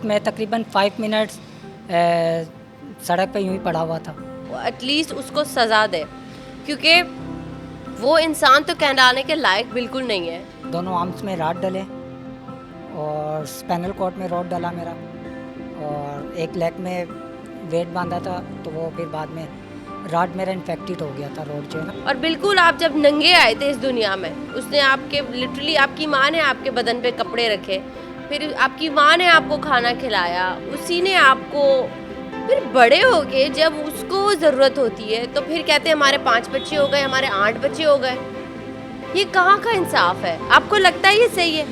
मैं तकरीबन 5 मिनट्स सड़क पे यूं ही पड़ा हुआ था। एटलीस्ट उसको सज़ा दे, क्योंकि वो इंसान तो कहलाने के लायक बिल्कुल नहीं है। दोनों आर्म्स में रॉड डले और स्पाइनल कॉर्ड में रॉड डला मेरा, और एक लेग में वेट बांधा था, तो वो फिर बाद में रॉड मेरा इन्फेक्टेड हो गया था, रोड जो है ना। और बिल्कुल आप जब नंगे आए थे इस दुनिया में, उसने आपके लिटरली आपकी माँ ने आपके बदन पे कपड़े रखे, फिर आपकी माँ ने आपको खाना खिलाया, उसी ने आपको, फिर बड़े हो गए जब उसको ज़रूरत होती है तो फिर कहते हैं हमारे 5 बच्चे हो गए, हमारे 8 बच्चे हो गए। ये कहाँ का इंसाफ है? आपको लगता है ये सही है?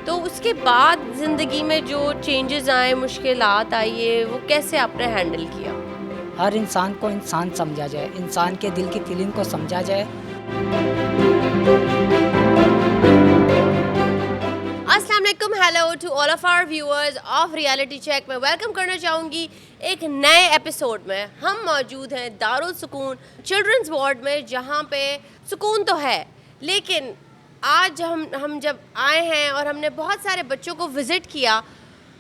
तो उसके बाद ज़िंदगी में जो चेंजेस आए, मुश्किलात आई है, वो कैसे आपने हैंडल किया? हर इंसान को इंसान समझा जाए, इंसान के दिल की फीलिंग को समझा जाए। अस्सलाम वालेकुम, hello to all of our viewers of reality check. मैं वेलकम करना चाहूँगी एक नए एपिसोड में। हम मौजूद हैं दारुल सुकून चिल्ड्रंस वार्ड में, जहाँ पे सुकून तो है, लेकिन आज हम जब आए हैं और हमने बहुत सारे बच्चों को विज़िट किया,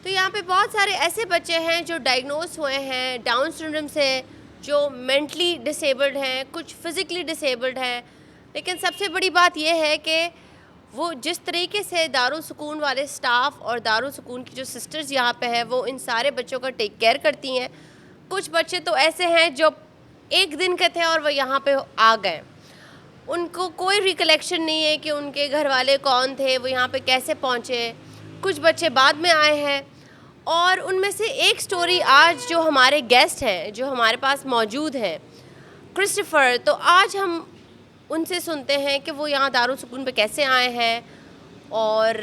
तो यहाँ पे बहुत सारे ऐसे बच्चे हैं जो डायग्नोस हुए हैं डाउन सिंड्रोम से, जो मेंटली डिसेबल्ड हैं, कुछ फिज़िकली डिसेबल्ड हैं। लेकिन सबसे बड़ी बात यह है कि वो जिस तरीके से दारुल सुकून वाले स्टाफ और दारुल सुकून की जो सिस्टर्स यहाँ पे है, वो इन सारे बच्चों का टेक केयर करती हैं। कुछ बच्चे तो ऐसे हैं जो एक दिन के थे और वो यहाँ पे आ गए, उनको कोई रिकलेक्शन नहीं है कि उनके घर वाले कौन थे, वो यहाँ पे कैसे पहुँचे। कुछ बच्चे बाद में आए हैं, और उनमें से एक स्टोरी आज जो हमारे गेस्ट हैं, जो हमारे पास मौजूद हैं, क्रिस्टोफर, तो आज हम उनसे सुनते हैं कि वो यहाँ दारुल सुकून पे कैसे आए हैं और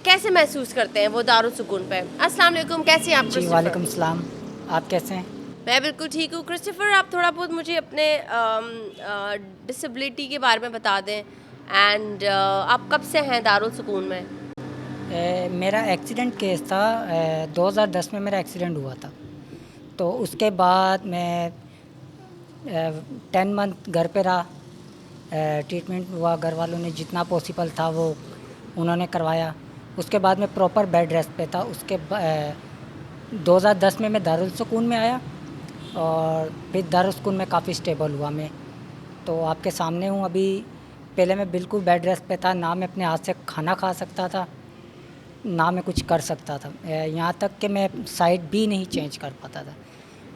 कैसे महसूस करते हैं वो दारुल सुकून पे। अस्सलाम वालेकुम, कैसे हैं आप जी क्रिस्टोफर? वालेकुम सलाम, आप कैसे हैं? मैं बिल्कुल ठीक हूँ। क्रिस्टोफर, आप थोड़ा बहुत मुझे अपने डिसेबिलिटी के बारे में बता दें, एंड आप कब से हैं दारुल सुकून में? मेरा एक्सीडेंट केस था, 2010 में मेरा एक्सीडेंट हुआ था। तो उसके बाद मैं 10 मंथ घर पे रहा, ट्रीटमेंट हुआ, घर वालों ने जितना पॉसिबल था वो उन्होंने करवाया। उसके बाद मैं प्रॉपर बेड रेस्ट पे था। उसके 2010 में मैं दारुल सुकून में आया, और फिर दारुल सुकून में काफ़ी स्टेबल हुआ मैं। तो आपके सामने हूँ अभी। पहले मैं बिल्कुल बेड रेस्ट पे था, ना मैं अपने हाथ से खाना खा सकता था, ना मैं कुछ कर सकता था, यहाँ तक कि मैं साइड भी नहीं चेंज कर पाता था।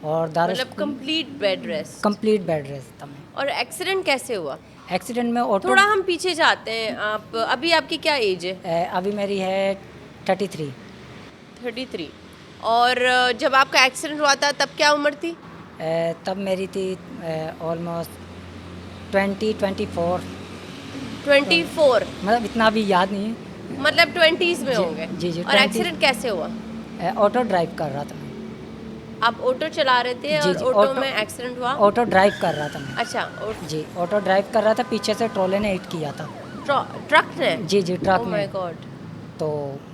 और मतलब complete bed rest? Complete bed rest था मैं। और एक्सीडेंट कैसे हुआ? एक्सीडेंट में ऑटो, थोड़ा हम पीछे जाते हैं। आप अभी, आपकी क्या एज है? अभी मेरी है 33। 33। और जब आपका एक्सीडेंट हुआ था तब क्या उम्र थी? तब मेरी थी ऑलमोस्ट 24। 24? मतलब इतना भी याद नहीं है। मतलब 20s में जी, होंगे। जी, जी, और 20s। एक्सीडेंट कैसे हुआ? ऑटो ड्राइव कर रहा था मैं। आप ऑटो चला रहे थे जी, और जी, ऑटो में एक्सीडेंट हुआ? ऑटो ड्राइव कर रहा था मैं। अच्छा, जी, ऑटो ड्राइव कर रहा था, पीछे से ट्रोले ने हिट किया था। ट्रक ने? जी, जी, ट्रक ओह ने। My God. तो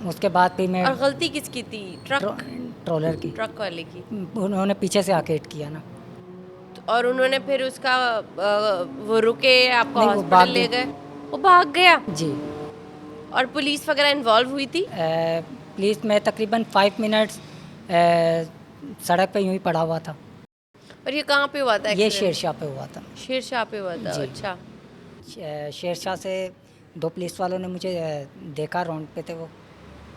उसके बाद फिर मैं और गलती किसकी थी? ट्रोलर की, ट्रक वाले की? उन्होंने पीछे से आके हिट किया ना। और उन्होंने फिर उसका वो रुके, आपको नहीं, वो भाग हॉस्पिटल ले गए। गए? वो भाग गया? जी। और पुलिस वगैरह इन्वॉल्व हुई थी? पुलिस में तकरीबन 5 मिनट्स सड़क पे यूं ही पड़ा हुआ था। और ये कहाँ पे हुआ था ये एक्सीडेंट? शेरशाह पे हुआ था। शेरशाह पे हुआ था? जी। अच्छा। शेरशाह से 2 पुलिस वालों ने मुझे देखा, राउंड पे थे वो।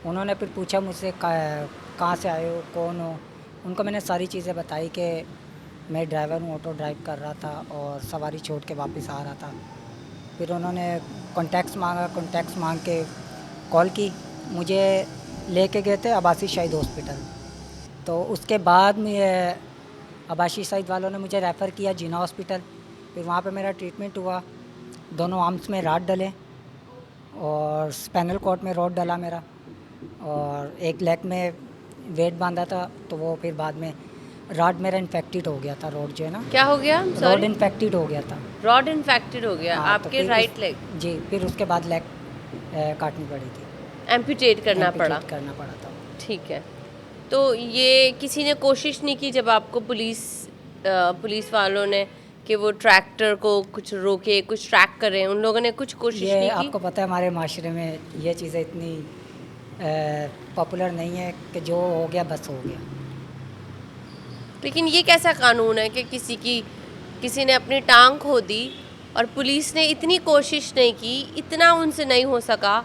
उन्होंने फिर पूछा मुझसे कहाँ से आए हो, कौन हो। उनको मैंने सारी चीज़ें बताई कि मैं ड्राइवर हूँ, ऑटो ड्राइव कर रहा था और सवारी छोड़ के वापस आ रहा था। फिर उन्होंने कॉन्टैक्ट्स मांग के कॉल की, मुझे लेके गए थे अब्बासी शहीद हॉस्पिटल। तो उसके बाद में अब्बासी शहीद वालों ने मुझे रेफ़र किया जिना हॉस्पिटल। फिर वहाँ पे मेरा ट्रीटमेंट हुआ। दोनों आर्म्स में रॉड डले और स्पाइनल कॉर्ड में रॉड डला मेरा, और एक लेग में वेट बांधा था, तो वो फिर बाद में रॉड मेरा इन्फेक्टेड हो गया था। रॉड जो है ना, क्या हो गया? Rod sorry? इन्फेक्टेड हो गया था। रॉड इन्फेक्टेड हो गया हाँ, तो आपके फिर राइट लेग? जी, फिर उसके बाद लेग काटनी पड़ी थी, एम्पुटेट करना पड़ा? करना पड़ा था। ठीक है। तो ये किसी ने कोशिश नहीं की जब आपको पुलिस वालों ने कि वो ट्रैक्टर को कुछ रोके, कुछ ट्रैक करें, उन लोगों ने कुछ कोशिश ये नहीं की? आपको पता है हमारे माशरे में ये चीज़ें इतनी पॉपुलर नहीं है कि जो हो गया बस हो गया। लेकिन ये कैसा कानून है कि किसी ने अपनी टांग खो दी और पुलिस ने इतनी कोशिश नहीं की, इतना उनसे नहीं हो सका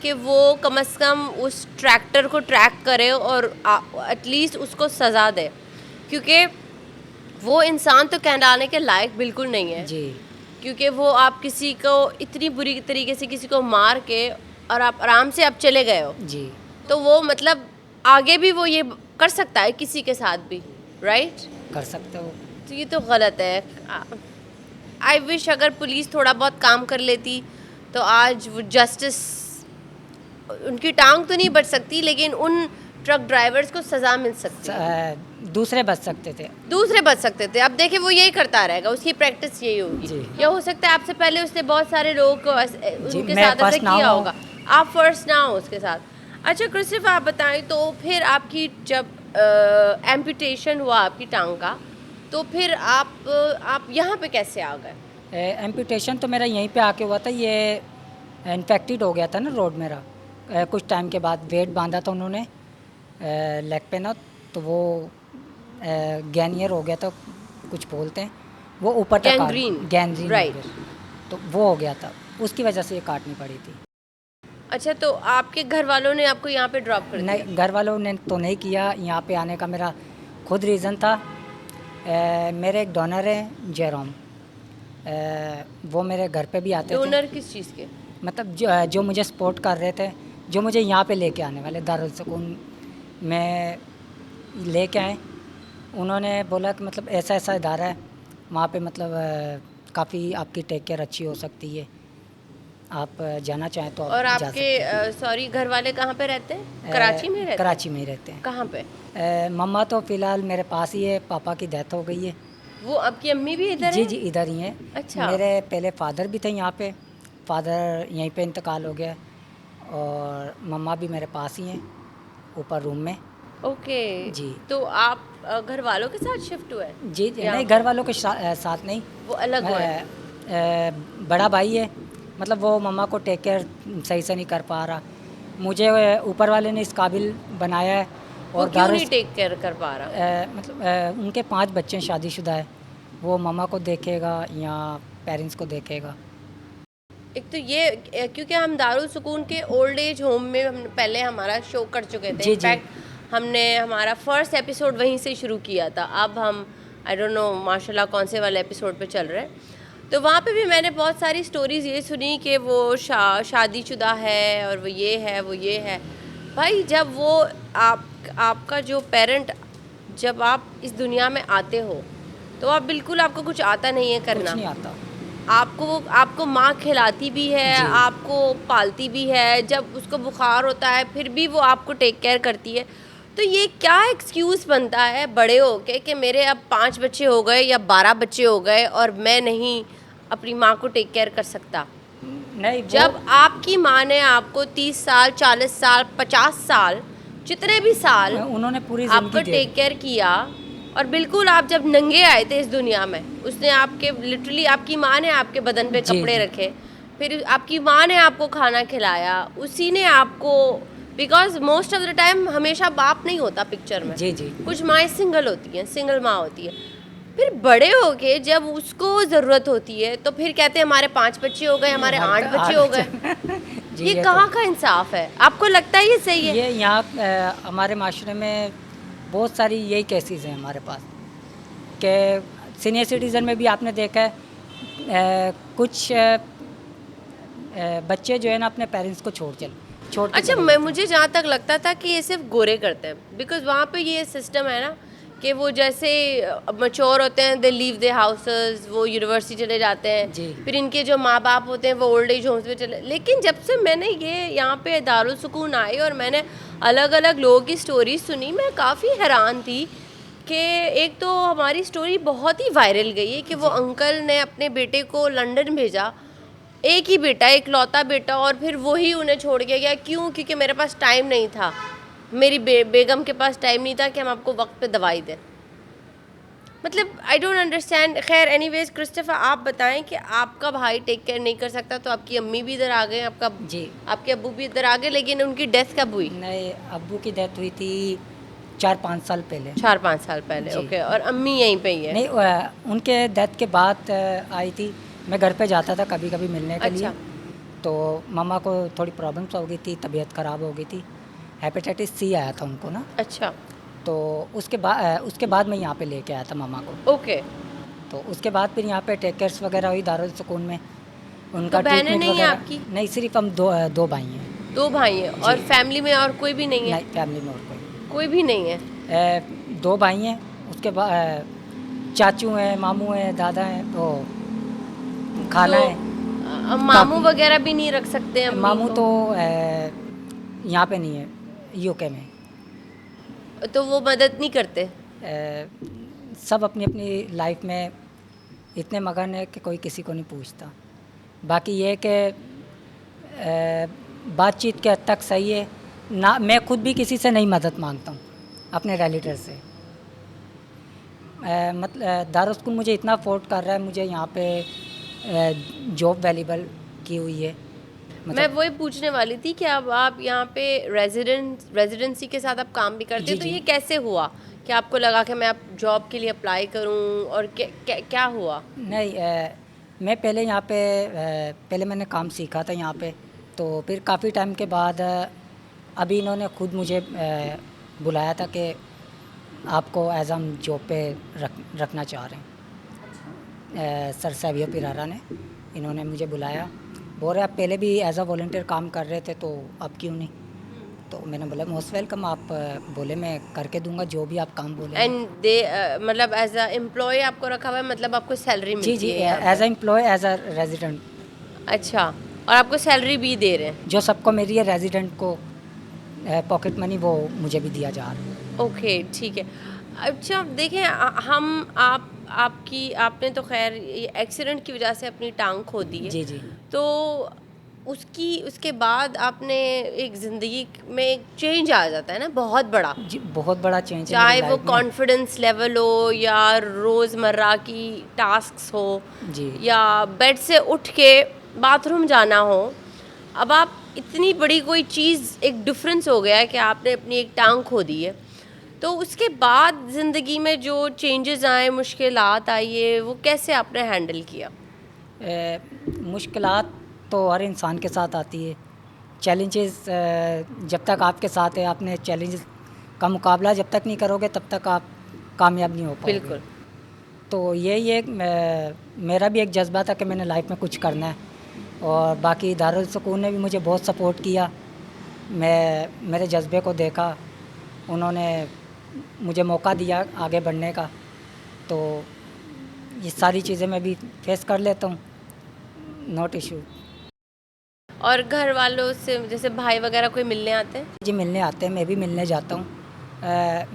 कि वो कम से कम उस ट्रैक्टर को ट्रैक करे और एटलीस्ट उसको सज़ा दे, क्योंकि वो इंसान तो कहलाने के लायक बिल्कुल नहीं है। जी क्योंकि वो आप किसी को इतनी बुरी तरीके से किसी को मार के और आप आराम से आप चले गए हो, जी तो वो मतलब आगे भी वो ये कर सकता है किसी के साथ भी, राइट? कर सकते हो। तो ये तो गलत है। आई विश अगर पुलिस थोड़ा बहुत काम कर लेती तो आज वो जस्टिस, उनकी टांग तो नहीं बच सकती लेकिन उन ट्रक ड्राइवर्स को सज़ा मिल सकती, दूसरे बच सकते थे। दूसरे बच सकते थे। अब देखिए वो यही करता रहेगा, उसकी प्रैक्टिस यही होगी। जी। या हो सकता है आपसे पहले उसने बहुत सारे लोगों को उनके मैं साथ ऐसा first ना किया हूँ। होगा, आप फर्स्ट ना हो उसके साथ। अच्छा क्रिस्टोफर, आप बताएं तो फिर आपकी जब एम्पुटेशन हुआ आपकी टांग का, तो फिर आप यहाँ पे कैसे आ गए? एम्पुटेशन तो मेरा यहीं पे आके हुआ था। ये इन्फेक्टेड हो गया था ना रोड मेरा। कुछ टाइम के बाद वेट बांधा था उन्होंने लेग पे ना, तो वो गैनियर हो गया था, कुछ बोलते हैं वो ऊपर तक गैंग्रीन राइट, तो वो हो गया था, उसकी वजह से ये काटनी पड़ी थी। अच्छा, तो आपके घर वालों ने आपको यहाँ पे ड्रॉप कर दिया? नहीं, घर वालों ने तो नहीं किया। यहाँ पे आने का मेरा खुद रीज़न था। मेरे एक डोनर हैं जेरोम, वो मेरे घर पे भी आते थे। डोनर किस चीज़ के? मतलब जो मुझे सपोर्ट कर रहे थे, जो मुझे यहाँ पे लेके आने वाले दारुल सुकून में लेके आए। उन्होंने बोला कि मतलब ऐसा ऐसा इदारा है वहाँ पे, मतलब काफ़ी आपकी टेक केयर अच्छी हो सकती है, आप जाना चाहें तो आप और जा आपके सकते हैं। सॉरी घर वाले कहाँ पे रहते हैं? कराची में रहते हैं? कराची में ही रहते हैं। कहाँ पे? मम्मा तो फ़िलहाल मेरे पास ही है, पापा की डेथ हो गई है। वो आपकी अम्मी भी इधर जी है? जी इधर ही हैं। अच्छा। मेरे पहले फादर भी थे यहाँ पे, फादर यहीं पे इंतकाल हो गया, और मम्मा भी मेरे पास ही हैं ऊपर रूम में। ओके जी। तो आप घर वालों के साथ शिफ्ट हुए? जी जी यहाँ नहीं, पे? घर वालों के साथ नहीं, वो अलग हुए? बड़ा भाई है, मतलब वो मम्मा को टेक केयर सही से नहीं कर पा रहा। मुझे ऊपर वाले ने इस काबिल बनाया है। वो और क्यों नहीं टेक केयर कर पा रहा? मतलब उनके 5 बच्चे हैं, शादीशुदा है। वो मम्मा को देखेगा या पेरेंट्स को देखेगा? एक तो ये क्योंकि हम दारुल सुकून के ओल्ड एज होम में हम पहले हमारा शो कर चुके थे। जी, जी। इनफैक्ट हमने हमारा फर्स्ट एपिसोड वहीं से शुरू किया था। अब हम आई डोंट नो माशाल्लाह कौन से वाले एपिसोड पे चल रहे हैं। तो वहाँ पे भी मैंने बहुत सारी स्टोरीज़ ये सुनी कि वो शादीशुदा है और वो ये है वो ये है। भाई जब वो आपका जो पेरेंट, जब आप इस दुनिया में आते हो तो आप बिल्कुल, आपको कुछ आता नहीं है कुछ करना। नहीं आता। आपको माँ खिलाती भी है, जी। आपको पालती भी है, जब उसको बुखार होता है फिर भी वो आपको टेक केयर करती है। तो ये क्या एक्सक्यूज़ बनता है बड़े होके कि मेरे अब 5 बच्चे हो गए या 12 बच्चे हो गए और मैं नहीं अपनी माँ को टेक केयर कर सकता? नहीं, जब आपकी माँ ने आपको 30 साल 40 साल 50 साल जितने भी साल उन्होंने पूरी आपको ज़िंदगी दे टेक केयर किया, और बिल्कुल आप जब नंगे आए थे इस दुनिया में, उसने आपके लिटरली आपकी माँ ने आपके बदन पे जी, कपड़े जी। रखे, फिर आपकी माँ ने आपको खाना खिलाया, उसी ने आपको, because most of the time हमेशा बाप नहीं होता पिक्चर में। जी, जी। कुछ माएँ सिंगल होती हैं, सिंगल माँ होती है। फिर बड़े हो के जब उसको ज़रूरत होती है तो फिर कहते हैं हमारे 5 बच्चे हो गए, हमारे 8 बच्चे हो गए। जी, ये तो- कहाँ का इंसाफ है? आपको लगता है ये सही है? ये यहाँ हमारे माशरे में बहुत सारी यही केसेस हैं हमारे पास, कि सीनियर सिटीज़न में भी आपने देखा है कुछ बच्चे जो है ना अपने पेरेंट्स को छोड़ के अच्छा, चले जाते हैं। मुझे जहाँ तक लगता था कि ये सिर्फ गोरे करते हैं, बिकॉज वहाँ पे ये सिस्टम है ना कि वो जैसे मच्योर होते हैं, दे लीव दे हाउसेस, वो यूनिवर्सिटी चले जाते हैं, जी। फिर इनके जो माँ बाप होते हैं वो ओल्ड एज होम्स में चले। लेकिन जब से मैंने ये यहाँ पे दारुल सुकून आई और मैंने अलग अलग लोगों की स्टोरी सुनी, मैं काफ़ी हैरान थी कि एक तो हमारी स्टोरी बहुत ही वायरल गई है कि वो अंकल ने अपने बेटे को लंदन भेजा, एक ही बेटा, एक लौता बेटा, और फिर वही उन्हें छोड़ के गया। क्यों? क्योंकि मेरे पास टाइम नहीं था, मेरी बेगम के पास टाइम नहीं था कि हम आपको वक्त पे दवाई दें। मतलब आई डोंट अंडरस्टैंड। खैर एनीवेज क्रिस्टोफर, आप बताएं कि आपका भाई टेक केयर नहीं कर सकता तो आपकी अम्मी भी इधर आ गए, जी। आपके अब्बू भी इधर आ गए, लेकिन उनकी डेथ कब हुई? नहीं, अब्बू की डेथ हुई थी 4-5 साल पहले। 4-5 साल पहले। जी। ओके, और अम्मी यहीं पे ही है? नहीं, उनके डेथ के बाद आई थी। मैं घर पे जाता था कभी कभी मिलने के लिए। अच्छा। तो मम्मा को थोड़ी प्रॉब्लम्स हो गई थी, तबीयत ख़राब हो गई थी, हेपेटाइटिस सी आया था उनको ना। अच्छा। तो उसके बाद मैं यहाँ पे लेके आया था मम्मा को। ओके। तो उसके बाद फिर यहाँ पे टेक केयर्स वगैरह हुई दारुल सुकून में, तो उनका बहनें ट्रीटमेंट नहीं है वगैरह। आपकी? नहीं, सिर्फ हम दो भाई हैं। 2 भाई हैं जी। और फैमिली में और कोई भी नहीं है? नहीं, फैमिली में और कोई भी नहीं है? कोई 2 भाई हैं। उसके बाद चाचू हैं, मामू हैं, दादा हैं, तो खाला तो है। मामू काफ़ी। वगैरह भी नहीं रख सकते अम्मी मामू को? तो यहाँ पे नहीं है, यूके में। तो वो मदद नहीं करते? सब अपनी अपनी लाइफ में इतने मगन है कि कोई किसी को नहीं पूछता। बाकी ये है कि बातचीत के हद तक सही है ना। मैं खुद भी किसी से नहीं मदद मांगता हूँ अपने रिलेटिव से। मतलब दारुल स्कूल मुझे इतना अफोर्ड कर रहा है, मुझे यहाँ पे जॉब अवेलेबल की हुई है। मैं वही पूछने वाली थी कि अब आप यहाँ पे रेजिडेंसी के साथ आप काम भी करते जी, हैं, तो जी। ये कैसे हुआ कि आपको लगा कि मैं अब जॉब के लिए अप्लाई करूँ, और क्या हुआ? नहीं, मैं पहले यहाँ पे पहले मैंने काम सीखा था यहाँ पे। तो फिर काफ़ी टाइम के बाद अभी इन्होंने खुद मुझे बुलाया था कि आपको एज हम जॉब पे रखना चाह रहे हैं। सर सैवियो पिरारा ने, इन्होंने मुझे बुलाया। बोल रहे आप पहले भी एज अ वॉलंटियर काम कर रहे थे, तो अब क्यों नहीं? तो मैंने बोला मोस्ट वेलकम। आप बोले मैं करके दूंगा जो भी आप काम बोले। एंड दे मतलब एज अ एम्प्लॉय आपको रखा हुआ है, मतलब आपको सैलरी जी, मिलती जी, है यहाँ as a pay? Employee, as a resident. अच्छा, और आपको सैलरी भी दे रहे हैं? जो सबको मेरी है, रेजिडेंट को पॉकेट मनी वो मुझे भी दिया जा रहा है। ओके, ठीक है। अच्छा देखें, हम आपने तो खैर ये एक्सीडेंट की वजह से अपनी टांग खो दी है। जी, जी। तो उसके बाद आपने एक ज़िंदगी में एक चेंज आ जाता है ना, बहुत बड़ा। जी, बहुत बड़ा चेंज है मेरी चाहे वो लाइफ में। कॉन्फिडेंस लेवल हो या रोज़मर्रा की टास्क्स हो जी। या बेड से उठ के बाथरूम जाना हो। अब आप इतनी बड़ी कोई चीज़, एक डिफरेंस हो गया है कि आपने अपनी एक टांग खो दी है, तो उसके बाद ज़िंदगी में जो चेंजेस आए, मुश्किलात आई है, वो कैसे आपने हैंडल किया? मुश्किलात तो हर इंसान के साथ आती है। चैलेंजेस जब तक आपके साथ है, आपने चैलेंजेस का मुकाबला जब तक नहीं करोगे तब तक आप कामयाब नहीं हो पाओगे। बिल्कुल। तो यही एक मेरा भी एक जज्बा था कि मैंने लाइफ में कुछ करना है। और बाकी दारुल सुकून ने भी मुझे बहुत सपोर्ट किया। मैं मेरे जज्बे को देखा, उन्होंने मुझे मौका दिया आगे बढ़ने का। तो ये सारी चीज़ें मैं भी फेस कर लेता हूँ, नॉट इशू। और घर वालों से जैसे भाई वगैरह कोई मिलने आते हैं? जी, मिलने आते हैं, मैं भी मिलने जाता हूँ।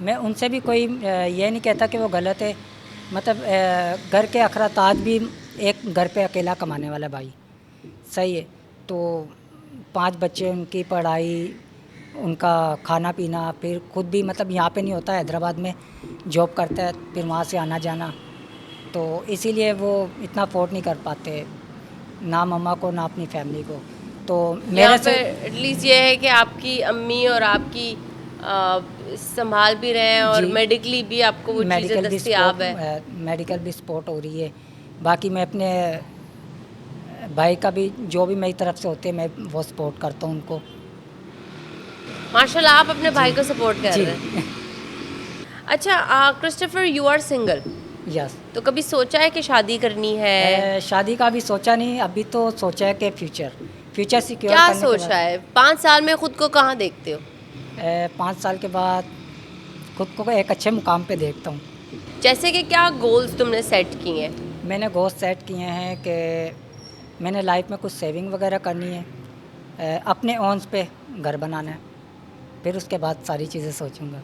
मैं उनसे भी कोई ये नहीं कहता कि वो गलत है। मतलब घर के अखराताज भी, एक घर पे अकेला कमाने वाला भाई सही है। तो 5 बच्चे, उनकी पढ़ाई, उनका खाना पीना, फिर खुद भी मतलब यहाँ पे नहीं होता, हैदराबाद में जॉब करता है, फिर वहाँ से आना जाना। तो इसीलिए वो इतना अफोर्ड नहीं कर पाते, ना मम्मा को ना अपनी फैमिली को। तो यहाँ मेरे पे से एटलीस्ट ये है कि आपकी अम्मी और आपकी संभाल भी रहे हैं, और जी, मेडिकली भी आपको वो चीज़ें दस्तियाब है। मेडिकल भी सपोर्ट हो रही है। बाकी मैं अपने भाई का भी जो भी मेरी तरफ से होते हैं मैं वो सपोर्ट करता हूँ उनको। माशाल्लाह, आप अपने भाई जी, को सपोर्ट कर जी। रहे हैं। अच्छा Christopher, you are single, yes. तो कभी सोचा है कि शादी करनी है? शादी का भी सोचा नहीं, अभी तो सोचा है कि फ्यूचर सिक्योर क्या करने के बाद सोचा है? 5 साल में खुद को कहाँ देखते हो? 5 साल के बाद खुद को एक अच्छे मुकाम पे देखता हूँ। जैसे कि क्या गोल्स तुमने सेट किए हैं? मैंने गोल सेट किए हैं कि मैंने लाइफ में कुछ सेविंग वगैरह करनी है, अपने ओन्स पे घर बनाना है, फिर उसके बाद सारी चीज़ें सोचूंगा।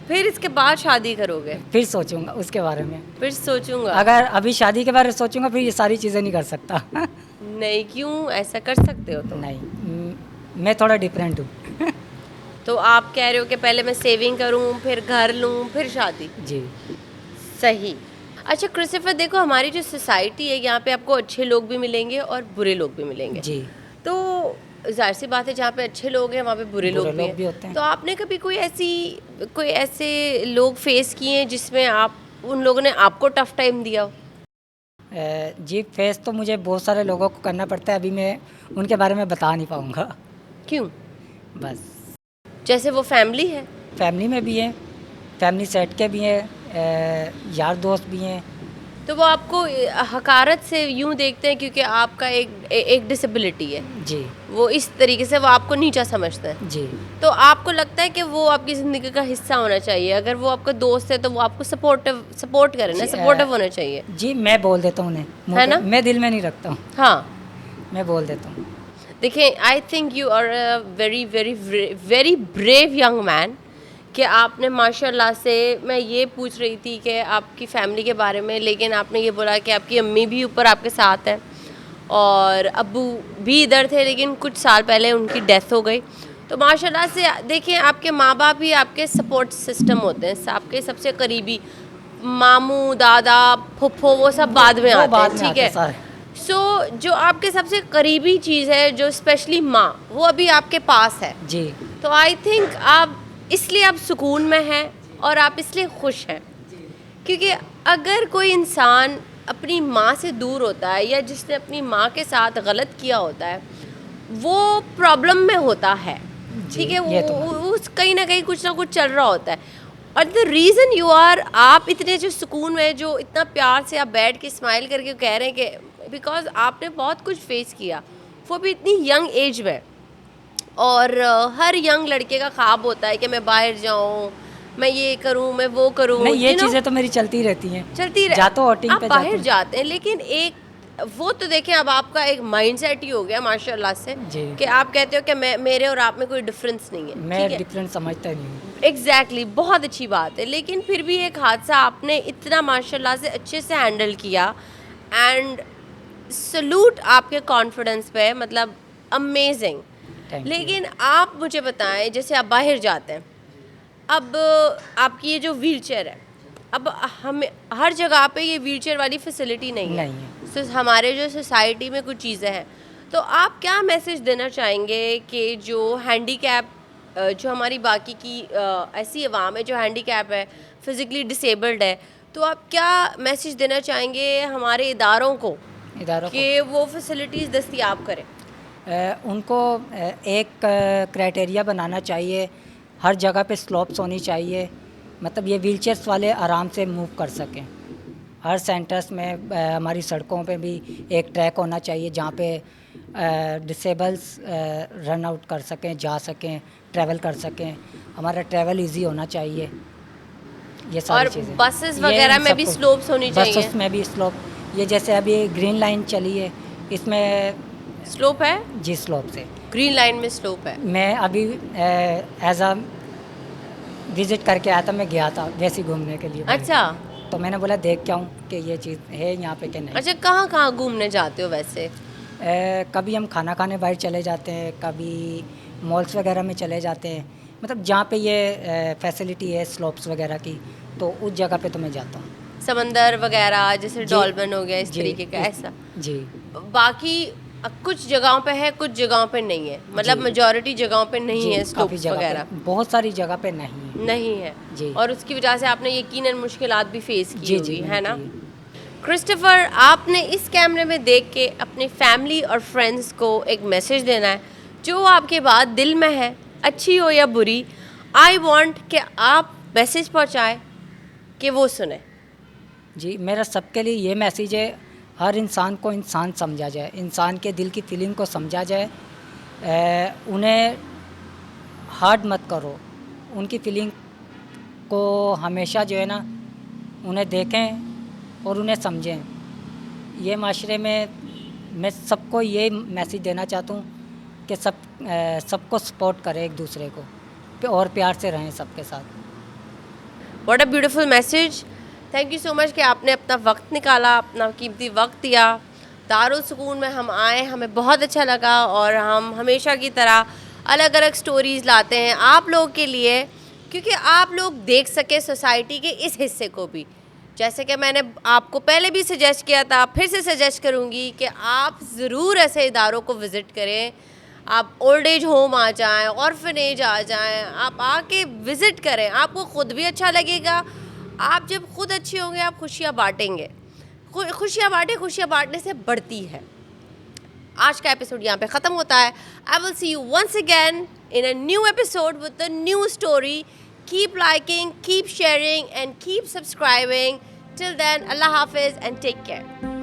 फिर इसके बाद शादी करोगे? फिर सोचूंगा उसके बारे में। फिर सोचूंगा? अगर अभी शादी के बारे में सोचूंगा फिर ये सारी चीज़ें नहीं कर सकता। नहीं, क्यों? ऐसा कर सकते हो तुम? नहीं, मैं थोड़ा डिफरेंट हूँ। तो आप कह रहे हो कि पहले मैं सेविंग करूं, फिर घर लूं, फिर शादी? जी। सही। अच्छा क्रिस्टोफर, देखो हमारी जो सोसाइटी है यहाँ पे आपको अच्छे लोग भी मिलेंगे और बुरे लोग भी मिलेंगे। जी। तो जाहिर सी बात है, जहाँ पे अच्छे लोग हैं वहाँ पे बुरे लोग भी भी हैं। होते हैं। तो आपने कभी कोई ऐसे लोग फेस किए हैं जिसमें आप उन लोगों ने आपको टफ टाइम दिया हो? जी, फेस तो मुझे बहुत सारे लोगों को करना पड़ता है, अभी मैं उनके बारे में बता नहीं पाऊँगा। क्यों? बस जैसे वो फैमिली है। फैमिली में भी हैं, फैमिली सेट के भी हैं, यार दोस्त भी हैं। तो वो आपको हकारत से यूं देखते हैं क्योंकि आपका एक डिसेबिलिटी है। जी। वो इस तरीके से वो आपको नीचा समझते हैं। जी। तो आपको लगता है कि वो आपकी ज़िंदगी का हिस्सा होना चाहिए, अगर वो आपका दोस्त है तो वो आपको सपोर्ट करे ना, जी, सपोर्टिव होना चाहिए। जी, मैं बोल देता हूँ उन्हें, मुँह है पे, ना? मैं दिल में नहीं रखता हूँ, हाँ, मैं बोल देता हूँ। देखिए, I think you are a very very very brave young man कि आपने माशाल्लाह से, मैं ये पूछ रही थी कि आपकी फ़ैमिली के बारे में, लेकिन आपने ये बोला कि आपकी अम्मी भी ऊपर आपके साथ है और अब्बू भी इधर थे, लेकिन कुछ साल पहले उनकी डेथ हो गई। तो माशाल्लाह से देखिए, आपके माँ बाप ही आपके सपोर्ट सिस्टम होते हैं, आपके सबसे करीबी मामू, दादा, फुफ्फो, वो सब बाद में वो आते बाद हैं, में ठीक आते है। हैं सारे। सो जो आपके सबसे करीबी चीज़ है, जो स्पेशली माँ, वो अभी आपके पास है। जी। तो आई थिंक आप इसलिए आप सुकून में हैं और आप इसलिए खुश हैं, क्योंकि अगर कोई इंसान अपनी माँ से दूर होता है या जिसने अपनी माँ के साथ गलत किया होता है, वो प्रॉब्लम में होता है, जी, ठीक है। ये तो वो कहीं ना कहीं कुछ ना कुछ चल रहा होता है। और द रीज़न यू आर, आप इतने जो सुकून में, जो इतना प्यार से आप बैठ के स्माइल करके कह रहे हैं कि बिकॉज आपने बहुत कुछ फेस किया, वो भी इतनी यंग एज में। और हर यंग लड़के का ख्वाब होता है कि मैं बाहर जाऊं, मैं ये करूं, मैं वो करूं, नहीं, ये you know, चीज़ें तो मेरी चलती रहती हैं, चलती रहे। जाता हूँ आउटिंग आप पे बाहर जाता जाते हैं, लेकिन एक वो तो देखें, अब आपका एक माइंडसेट ही हो गया माशाल्लाह से जी। कि आप कहते हो कि मेरे और आप में कोई डिफरेंस नहीं है, मैं ठीक है। डिफरेंट समझता नहीं हूँ। एग्जैक्टली, बहुत अच्छी बात है। लेकिन फिर भी एक हादसा आपने इतना माशाल्लाह से अच्छे से हैंडल किया, एंड सलूट आपके कॉन्फिडेंस पे, मतलब अमेजिंग। Thank you. लेकिन आप मुझे बताएं, जैसे आप बाहर जाते हैं, अब आपकी ये जो व्हील चेयर है, अब हमें हर जगह पे ये व्हील चेयर वाली फैसिलिटी नहीं है। तो हमारे जो सोसाइटी में कुछ चीज़ें हैं, तो आप क्या मैसेज देना चाहेंगे कि जो हैंडीकैप, जो हमारी बाकी की ऐसी अवाम है जो हैंडीकैप है, फिज़िकली डिसेबल्ड है, तो आप क्या मैसेज देना चाहेंगे हमारे इदारों को कि वो फैसिलिटीज़ दस्तयाब करें? उनको एक क्राइटेरिया बनाना चाहिए, हर जगह पे स्लोप्स होनी चाहिए, मतलब ये व्हीलचेयर्स वाले आराम से मूव कर सकें। हर सेंटर्स में हमारी सड़कों पे भी एक ट्रैक होना चाहिए जहाँ पे डिसेबल्स रन आउट कर सकें, जा सकें, ट्रैवल कर सकें। हमारा ट्रैवल इजी होना चाहिए, ये सारी और चीज़ें। बसेस वगैरह में भी स्लोप्स होनी चाहिए। बसेस में भी स्लोप, ये जैसे अभी ग्रीन लाइन चली है, इसमें स्लोप है, जी स्लोप से। ग्रीन लाइन में स्लोप है। मैं अभी एज अ विज़िट करके आया था, मैं गया था वैसे ही घूमने के लिए। अच्छा, तो मैंने बोला देख के आऊँ कि ये चीज़ है यहाँ पे कि नहीं। अच्छा, कहाँ कहाँ घूमने जाते हो वैसे? कभी हम खाना खाने बाहर चले जाते हैं, कभी मॉल्स वगैरह में चले जाते हैं, मतलब जहाँ पे ये फैसिलिटी है स्लोप्स वगैरह की, तो उस जगह पे तो मैं जाता हूँ। समंदर वगैरह, जैसे जी, डॉल्फिन हो गया, इस जी, तरीके का, ऐसा। जी। बाकी कुछ जगहों पे है, कुछ जगहों पे नहीं है, मतलब जी। मेजॉरिटी जगहों पे नहीं जी, है काफ़ी स्लोप्स जगह वगैरह, पे, बहुत सारी जगह पे नहीं है। नहीं है। जी। और उसकी वजह से आपने यकीनन मुश्किलात भी फेस की जी, होगी, जी, है ना? जी। क्रिस्टोफर, आपने इस कैमरे में देख के अपनी फैमिली और फ्रेंड्स को एक मैसेज देना है, जो आपके बात दिल में है, अच्छी हो या बुरी। आई वांट कि आप मैसेज पहुंचाएं कि वो सुने। जी, मेरा सबके लिए ये मैसेज है, हर इंसान को इंसान समझा जाए, इंसान के दिल की फीलिंग को समझा जाए, उन्हें हार्ड मत करो, उनकी फीलिंग को हमेशा जो है ना, उन्हें देखें और उन्हें समझें। ये माशरे में मैं सबको ये मैसेज देना चाहता हूँ कि सबको सपोर्ट करें एक दूसरे को, और प्यार से रहें सबके साथ। What a beautiful message. Thank you so much कि आपने अपना वक्त निकाला, अपना कीमती वक्त दिया। दारुल सुकून में हम आए, हमें बहुत अच्छा लगा, और हम हमेशा की तरह अलग अलग स्टोरीज़ लाते हैं आप लोग के लिए, क्योंकि आप लोग देख सके सोसाइटी के इस हिस्से को भी, जैसे कि मैंने आपको पहले भी सजेस्ट किया था, फिर से सजेस्ट करूँगी कि आप ज़रूर ऐसे इदारों को विज़िट करें। आप ओल्ड एज होम आ जाएं, ऑर्फनेज आ जाएं, आप आके विज़िट करें, आपको ख़ुद भी अच्छा लगेगा। आप जब खुद अच्छे होंगे आप खुशियाँ बांटेंगे, खुशियाँ बांटें, खुशियाँ बांटने से बढ़ती है। आज का एपिसोड यहाँ पे ख़त्म होता है। I will see you once again in a new episode with a new story. Keep liking, keep sharing and keep subscribing. Till then, Allah Hafiz and take care.